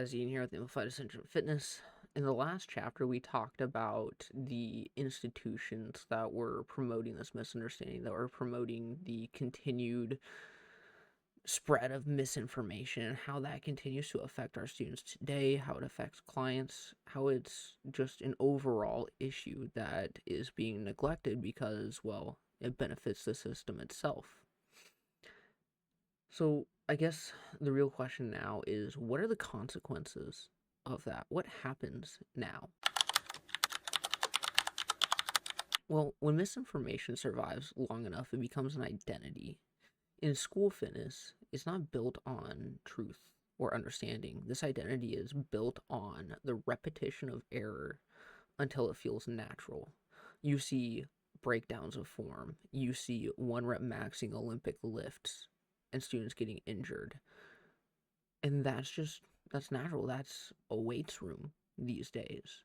guys, Ian here with the Amplified Ascension Fitness. In the last chapter, we talked about the institutions that were promoting this misunderstanding, that were promoting the continued spread of misinformation, and how that continues to affect our students today, how it affects clients, how it's just an overall issue that is being neglected because, well, it benefits the system itself. So I guess the real question now is, what are the consequences of that? What happens now? Well, when misinformation survives long enough, it becomes an identity. In school fitness, it's not built on truth or understanding. This identity is built on the repetition of error until it feels natural. You see breakdowns of form. You see one rep maxing Olympic lifts and students getting injured. And that's natural. That's a weights room these days.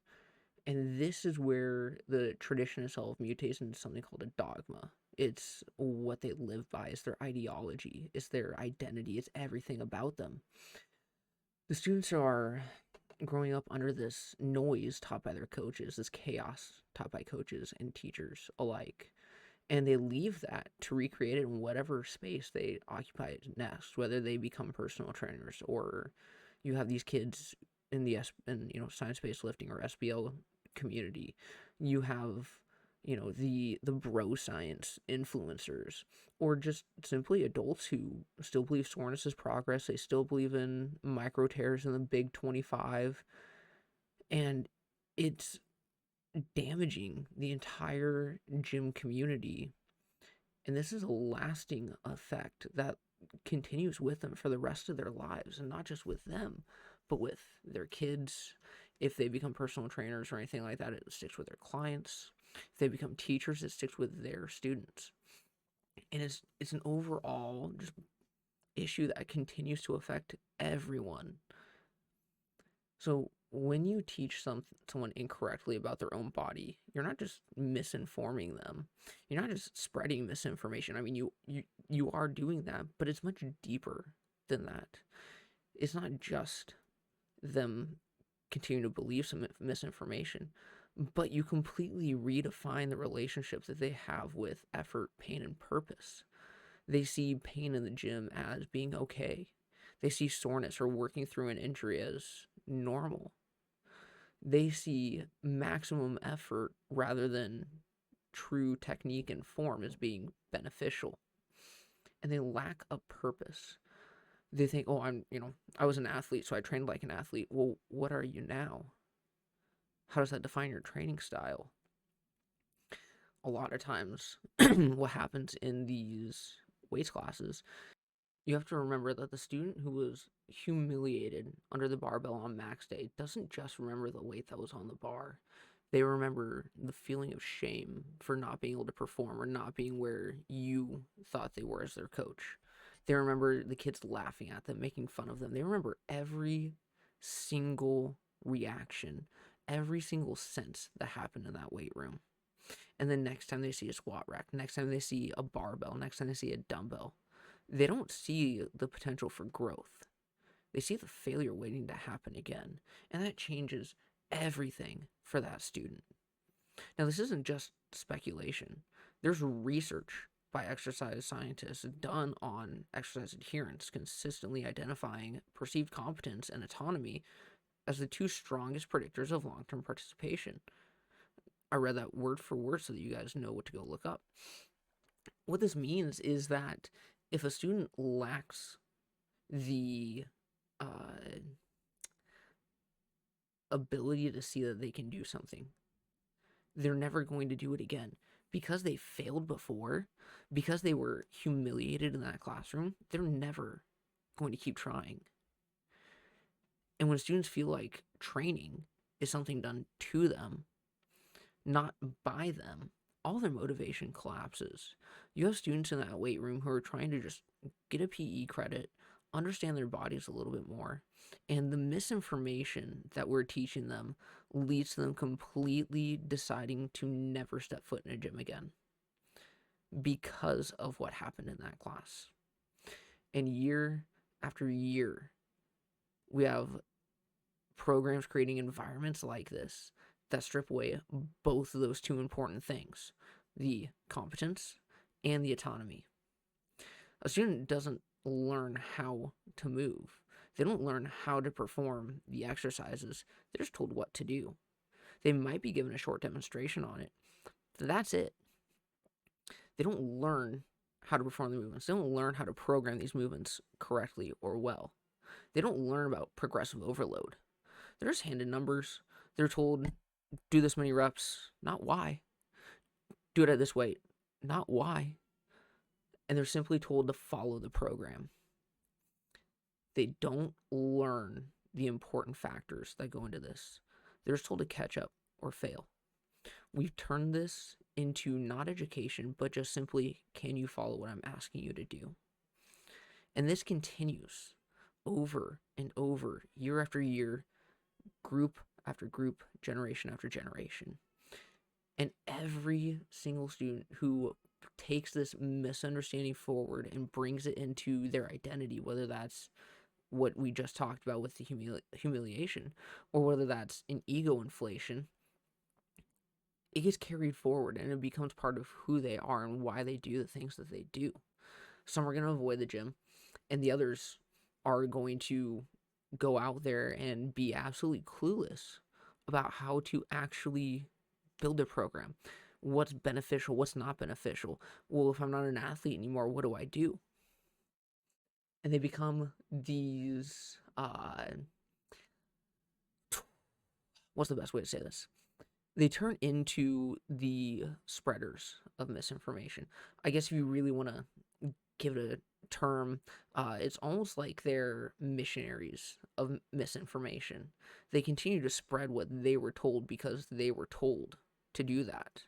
And this is where the tradition itself mutates into something called a dogma. It's what they live by, it's their ideology, it's their identity, it's everything about them. The students are growing up under this noise taught by their coaches, this chaos taught by coaches and teachers alike. And they leave that to recreate it in whatever space they occupy next, whether they become personal trainers or you have these kids in the science-based lifting or SBL community. You have the bro science influencers, or just simply adults who still believe soreness is progress. They still believe in micro tears in the big 25, and it's damaging the entire gym community. And this is a lasting effect that continues with them for the rest of their lives, and not just with them, but with their kids. If they become personal trainers or anything like that, it sticks with their clients. If they become teachers, it sticks with their students. And it's an overall just issue that continues to affect everyone. So when you teach someone incorrectly about their own body, you're not just misinforming them. You're not just spreading misinformation. I mean, you are doing that, but it's much deeper than that. It's not just them continuing to believe some misinformation, but you completely redefine the relationships that they have with effort, pain, and purpose. They see pain in the gym as being okay. They see soreness or working through an injury as normal. They see maximum effort rather than true technique and form as being beneficial. And they lack a purpose. They think, oh, I was an athlete, so I trained like an athlete. Well, what are you now? How does that define your training style? A lot of times, what happens in these weights classes, you have to remember that the student who was humiliated under the barbell on max day doesn't just remember the weight that was on the bar. They remember the feeling of shame for not being able to perform or not being where you thought they were as their coach. They remember the kids laughing at them, making fun of them. They remember every single reaction, every single sense that happened in that weight room. And then next time they see a squat rack, next time they see a barbell, next time they see a dumbbell, they don't see the potential for growth. They see the failure waiting to happen again. And that changes everything for that student. Now, this isn't just speculation. There's research by exercise scientists done on exercise adherence, consistently identifying perceived competence and autonomy as the two strongest predictors of long-term participation. I read that word for word so that you guys know what to go look up. What this means is that if a student lacks the ability to see that they can do something, they're never going to do it again. Because they failed before, because they were humiliated in that classroom, they're never going to keep trying. And when students feel like training is something done to them, not by them, all their motivation collapses. You have students in that weight room who are trying to just get a PE credit, understand their bodies a little bit more, and the misinformation that we're teaching them leads to them completely deciding to never step foot in a gym again because of what happened in that class. And year after year, we have programs creating environments like this that strip away both of those two important things, the competence and the autonomy. A student doesn't learn how to move. They don't learn how to perform the exercises. They're just told what to do. They might be given a short demonstration on it. That's it. They don't learn how to perform the movements. They don't learn how to program these movements correctly or well. They don't learn about progressive overload. They're just handed numbers. They're told, do this many reps, not why. Do it at this weight, not why. And they're simply told to follow the program. They don't learn the important factors that go into this. They're just told to catch up or fail. We've turned this into not education, but just simply, can you follow what I'm asking you to do? And this continues over and over, year after year, group after group, generation after generation. And every single student who takes this misunderstanding forward and brings it into their identity, whether that's what we just talked about with the humiliation, or whether that's an ego inflation, it gets carried forward and it becomes part of who they are and why they do the things that they do. Some are going to avoid the gym, and the others are going to go out there and be absolutely clueless about how to actually build a program. What's beneficial, what's not beneficial. Well, if I'm not an athlete anymore, what do I do? And they become these, what's the best way to say this? They turn into the spreaders of misinformation. I guess if you really want to give it a term, it's almost like they're missionaries of misinformation. They continue to spread what they were told because they were told to do that.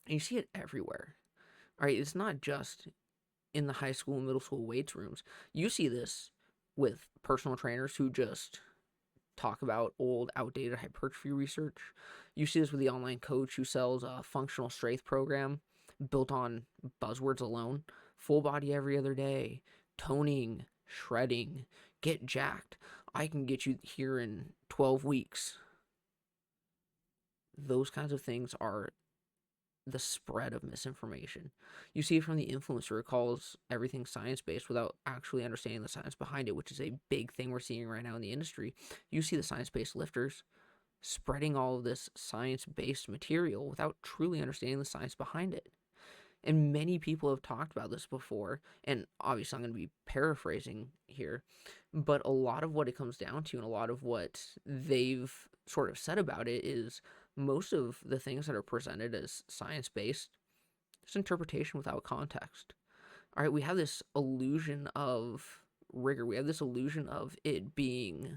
And you see it everywhere. All right, it's not just in the high school and middle school weights rooms. You see this with personal trainers who just talk about old, outdated hypertrophy research. You see this with the online coach who sells a functional strength program built on buzzwords alone. Full body every other day, toning, shredding, get jacked. I can get you here in 12 weeks. Those kinds of things are the spread of misinformation. You see it from the influencer who calls everything science-based without actually understanding the science behind it, which is a big thing we're seeing right now in the industry. You see the science-based lifters spreading all of this science-based material without truly understanding the science behind it. And many people have talked about this before, and obviously I'm going to be paraphrasing here, but a lot of what it comes down to and a lot of what they've sort of said about it is most of the things that are presented as science-based, it's interpretation without context. All right, we have this illusion of rigor. We have this illusion of it being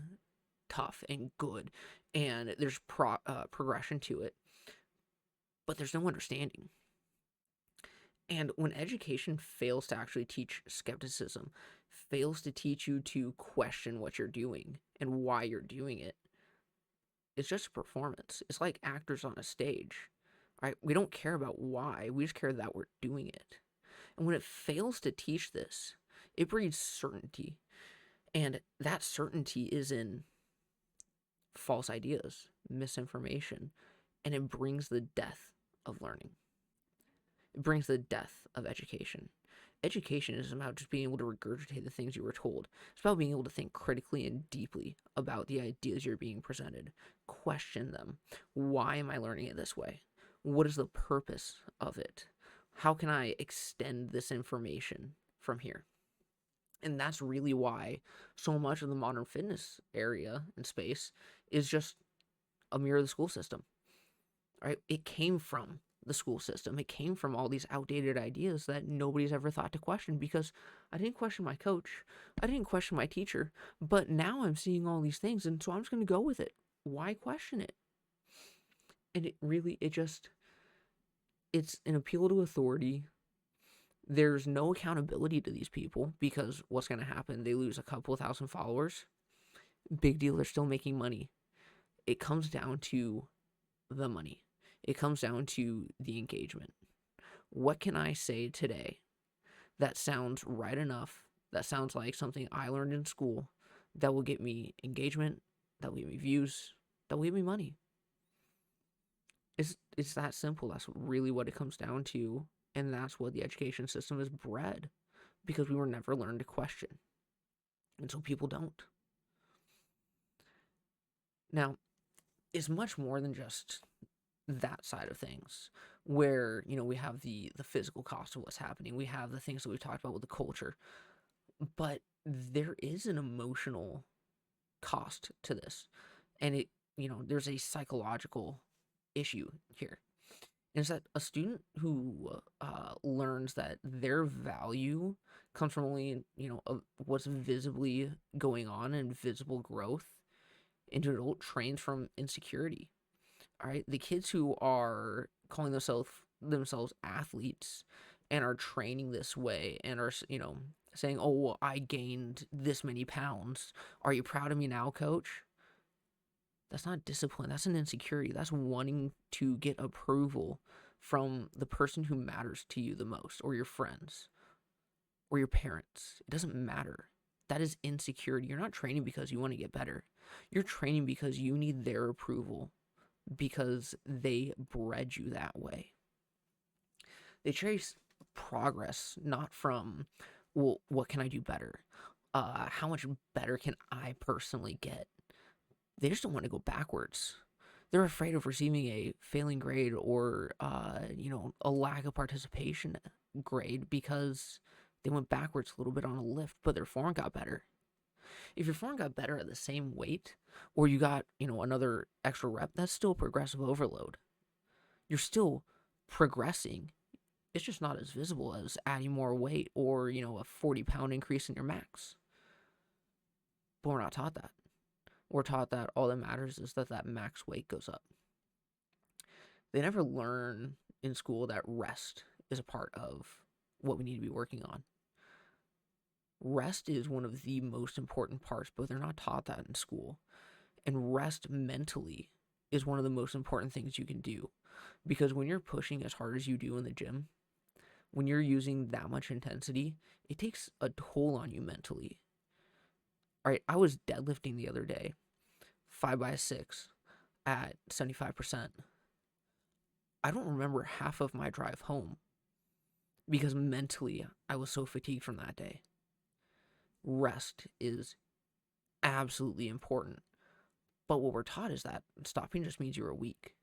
tough and good, and there's progression to it, but there's no understanding. And when education fails to actually teach skepticism, fails to teach you to question what you're doing and why you're doing it, it's just a performance. It's like actors on a stage, right? We don't care about why. We just care that we're doing it. And when it fails to teach this, it breeds certainty. And that certainty is in false ideas, misinformation, and it brings the death of learning. It brings the death of education. Education is about just being able to regurgitate the things you were told. It's about being able to think critically and deeply about the ideas you're being presented. Question them. Why am I learning it this way? What is the purpose of it? How can I extend this information from here? And that's really why so much of the modern fitness area and space is just a mirror of the school system. Right? It came from the school system. It came from all these outdated ideas that nobody's ever thought to question, because I didn't question my coach. I didn't question my teacher, but now I'm seeing all these things, and so I'm just going to go with it. Why question it? And it's an appeal to authority. There's no accountability to these people, because what's going to happen? They lose a couple of thousand followers. Big deal. They're still making money. It comes down to the money. It comes down to the engagement. What can I say today that sounds right enough, that sounds like something I learned in school, that will get me engagement, that will give me views, that will give me money. It's that simple. That's really what it comes down to, and that's what the education system is bred, because we were never learned to question, and so people don't. Now, it's much more than just that side of things, where we have the physical cost of what's happening. We have the things that we talked about with the culture, but there is an emotional cost to this, and there's a psychological issue here. Is that a student who learns that their value comes from only what's visibly going on and visible growth into an adult trained from insecurity. All right, the kids who are calling themselves athletes and are training this way and are saying, "Oh, well, I gained this many pounds. Are you proud of me now, coach?" That's not discipline. That's an insecurity. That's wanting to get approval from the person who matters to you the most, or your friends, or your parents. It doesn't matter. That is insecurity. You're not training because you want to get better. You're training because you need their approval, because they bred you that way. They chase progress not from, well, what can I do better? How much better can I personally get? They just don't want to go backwards. They're afraid of receiving a failing grade or, a lack of participation grade because they went backwards a little bit on a lift, but their form got better. If your form got better at the same weight, or you got, another extra rep, that's still progressive overload. You're still progressing. It's just not as visible as adding more weight or, a 40-pound increase in your max. But we're not taught that. We're taught that all that matters is that max weight goes up. They never learn in school that rest is a part of what we need to be working on. Rest is one of the most important parts, but they're not taught that in school. And rest mentally is one of the most important things you can do. Because when you're pushing as hard as you do in the gym, when you're using that much intensity, it takes a toll on you mentally. All right, I was deadlifting the other day, 5x6 at 75%. I don't remember half of my drive home because mentally I was so fatigued from that day. Rest is absolutely important. But what we're taught is that stopping just means you were weak.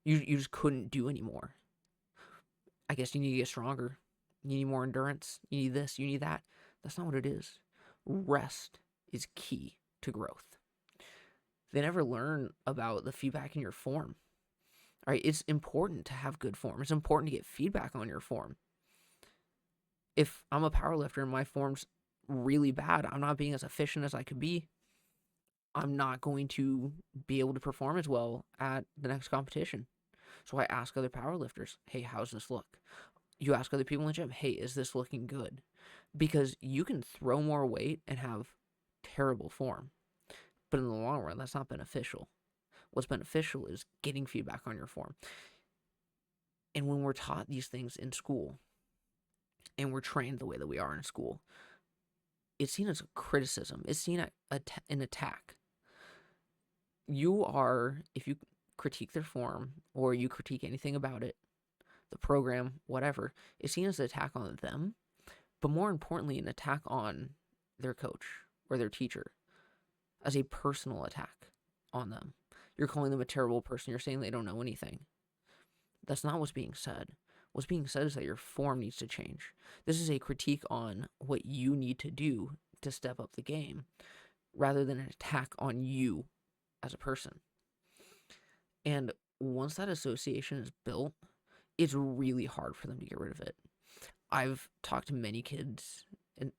You just couldn't do anymore. I guess you need to get stronger. You need more endurance. You need this, you need that. That's not what it is. Rest is key to growth. They never learn about the feedback in your form. All right, it's important to have good form. It's important to get feedback on your form. If I'm a powerlifter and my form's really bad, I'm not being as efficient as I could be, I'm not going to be able to perform as well at the next competition. So I ask other powerlifters, hey, how's this look? You ask other people in the gym, hey, is this looking good? Because you can throw more weight and have terrible form. But in the long run, that's not beneficial. What's beneficial is getting feedback on your form. And when we're taught these things in school, and we're trained the way that we are in school, it's seen as a criticism. It's seen as an attack. If you critique their form, or you critique anything about it, the program, whatever, it's seen as an attack on them, but more importantly, an attack on their coach or their teacher, as a personal attack on them. You're calling them a terrible person. You're saying they don't know anything. That's not what's being said. What's being said is that your form needs to change. This is a critique on what you need to do to step up the game, rather than an attack on you as a person. And once that association is built, it's really hard for them to get rid of it. I've talked to many kids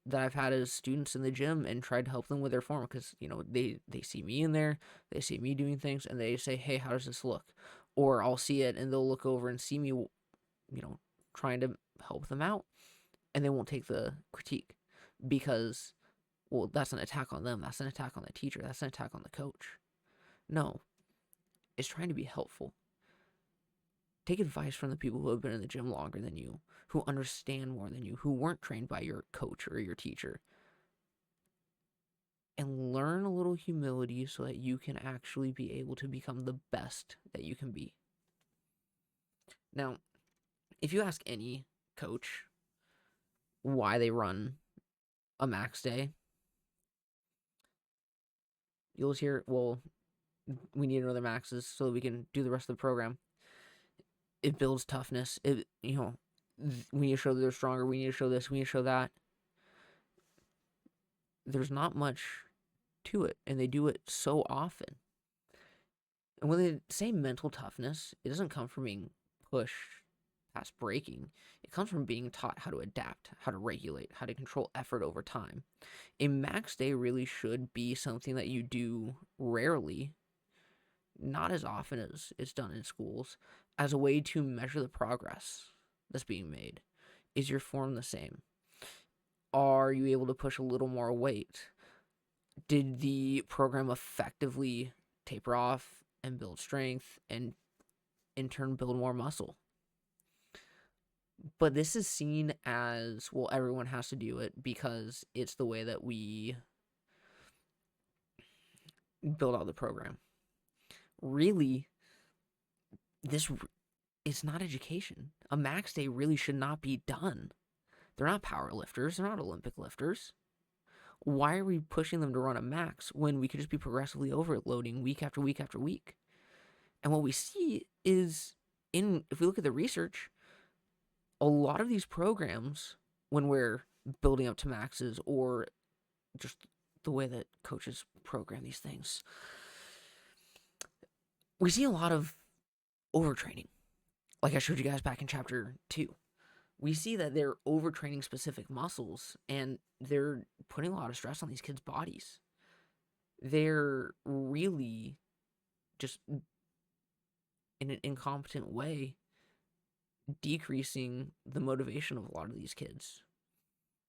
that I've had as students in the gym and tried to help them with their form, because they see me in there, they see me doing things, and they say, hey, how does this look? Or I'll see it and they'll look over and see me trying to help them out, and they won't take the critique because, well, that's an attack on them, that's an attack on the teacher, that's an attack on the coach. No, it's trying to be helpful. Take advice from the people who have been in the gym longer than you, who understand more than you, who weren't trained by your coach or your teacher. and learn a little humility so that you can actually be able to become the best that you can be. Now, if you ask any coach why they run a max day, you'll hear, well, we need another maxes so that we can do the rest of the program. It builds toughness. We need to show that they're stronger. We need to show this. We need to show that. There's not much to it, and they do it so often. And when they say mental toughness, it doesn't come from being pushed past breaking. It comes from being taught how to adapt, how to regulate, how to control effort over time. A max day really should be something that you do rarely, not as often as it's done in schools, as a way to measure the progress that's being made. Is your form the same? Are you able to push a little more weight? Did the program effectively taper off and build strength and in turn build more muscle? But this is seen as, well, everyone has to do it because it's the way that we build out the program. Really, this is not education. A max day really should not be done. They're not power lifters. They're not Olympic lifters. Why are we pushing them to run a max when we could just be progressively overloading week after week after week? And what we see is, if we look at the research, a lot of these programs, when we're building up to maxes or just the way that coaches program these things, we see a lot of overtraining. Like I showed you guys back in chapter 2. We see that they're overtraining specific muscles and they're putting a lot of stress on these kids' bodies. They're really just, in an incompetent way, decreasing the motivation of a lot of these kids.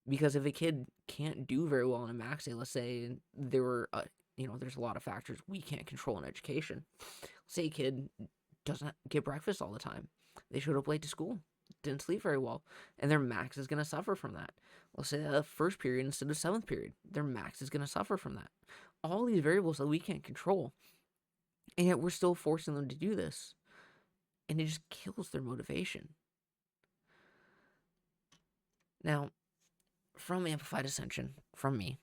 Because if a kid can't do very well in a max day, let's say there's a lot of factors we can't control in education. Let's say a kid doesn't get breakfast all the time. They showed up late to school, didn't sleep very well, and their max is going to suffer from that. Let's say the first period instead of 7th period, their max is going to suffer from that. All these variables that we can't control, and yet we're still forcing them to do this, and it just kills their motivation. Now, from Amplified Ascension, from me,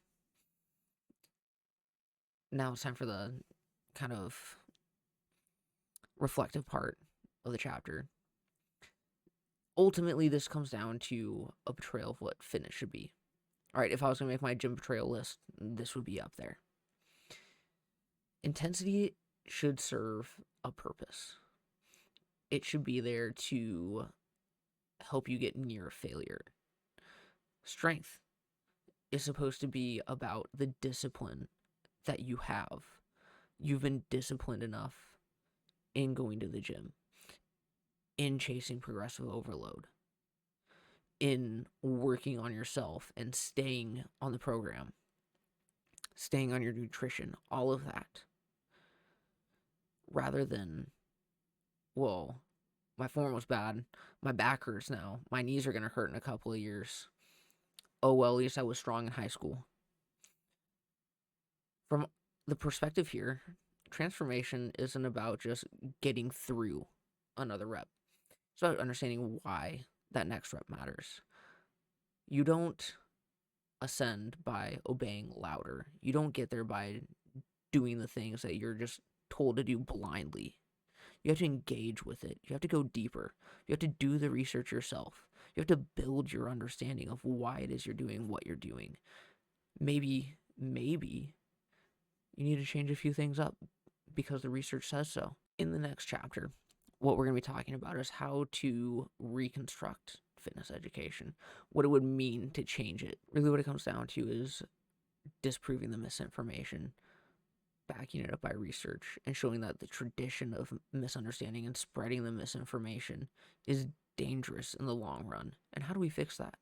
now it's time for the kind of reflective part of the chapter. Ultimately, this comes down to a betrayal of what fitness should be. All right, if I was going to make my gym betrayal list, this would be up there. Intensity should serve a purpose. It should be there to help you get near failure. Strength is supposed to be about the discipline that you have. You've been disciplined enough in going to the gym, in chasing progressive overload, in working on yourself and staying on the program, staying on your nutrition, all of that. Rather than, well, my form was bad, my back hurts now, my knees are going to hurt in a couple of years. Oh, well, at least I was strong in high school. From the perspective here, transformation isn't about just getting through another rep. It's about understanding why that next rep matters. You don't ascend by obeying louder. You don't get there by doing the things that you're just told to do blindly. You have to engage with it. You have to go deeper. You have to do the research yourself. You have to build your understanding of why it is you're doing what you're doing. Maybe you need to change a few things up because the research says so. In the next chapter, what we're going to be talking about is how to reconstruct fitness education, what it would mean to change it. Really what it comes down to is disproving the misinformation, backing it up by research, and showing that the tradition of misunderstanding and spreading the misinformation is dangerous in the long run. And how do we fix that?